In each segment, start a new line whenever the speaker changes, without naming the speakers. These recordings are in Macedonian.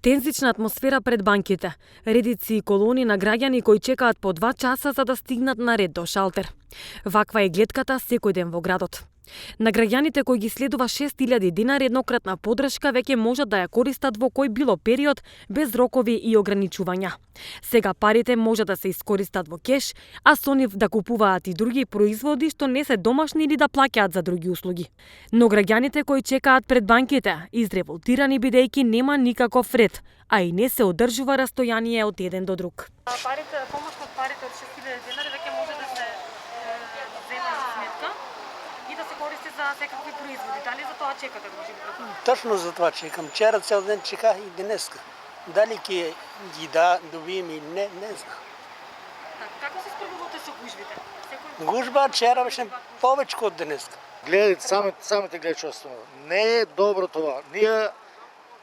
Тензична атмосфера пред банките. Редици и колони на граѓани кои чекаат по 2 часа за да стигнат на ред до шалтер. Ваква е гледката секој ден во градот. На граѓаните кои ги следува 6000 динари еднократна подршка веќе можат да ја користат во кој било период без рокови и ограничувања. Сега парите може да се искористат во кеш, а со нив да купуваат и други производи што не се домашни или да плаќаат за други услуги. Но граѓаните кои чекаат пред банките изреволтирани бидејќи нема никаков ред, а и не се одржува растојание од еден до друг.
Помошно од парите од 6000 динари веќе може да се земе за сметка и да се користи за секакви производи. Дали за тоа чекате можеби?
Точно за това чекам. Вчера цял ден чеках и днеска. Дали ќе ги добием или не знам.
Како се справувате со гужвите?
Гужба вчера беше повече од днеска.
Гледайте, самите гледачи станува. Не е добро това. Ние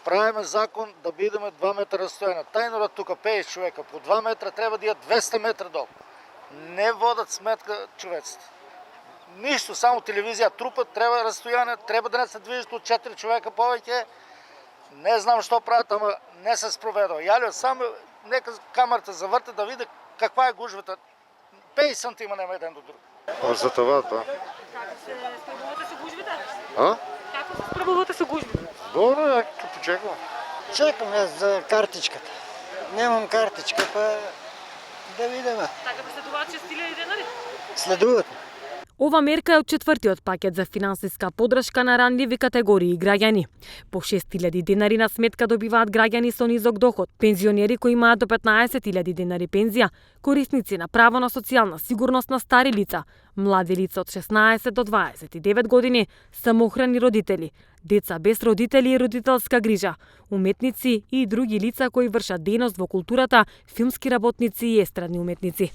правиме закон да бидеме 2 метра растојане. Тајно тука 50 човека по 2 метра треба да ја 200 метра долу. Не водат сметка човеците. Ништо, само телевизија трупат, треба растојане, треба да не се движат од 4 човека повеќе. Не знам што прават, ама не се спроведува. Јалио само нека камерата заврте да види каква е гужвата. 50 сантима нема еден до друг. За това,
Како се справувате со гужвите?
А?
Како се справувате со гужвите?
Добро, ја ќе почекам.
Чекам јас за картичката. Немам картичка, па да видиме.
Така да следуваат 6000 динари?
Следуват.
Ова мерка е од четвртиот пакет за финансиска подршка на ранливи категории граѓани. По 6000 динари на сметка добиваат граѓани со низок доход, пензионери кои имаат до 15000 динари пензија, корисници на право на социјална сигурност на стари лица, млади лица од 16 до 29 години, самоохрани родители, деца без родители и родителска грижа, уметници и други лица кои вршат дејност во културата, филмски работници и естрадни уметници.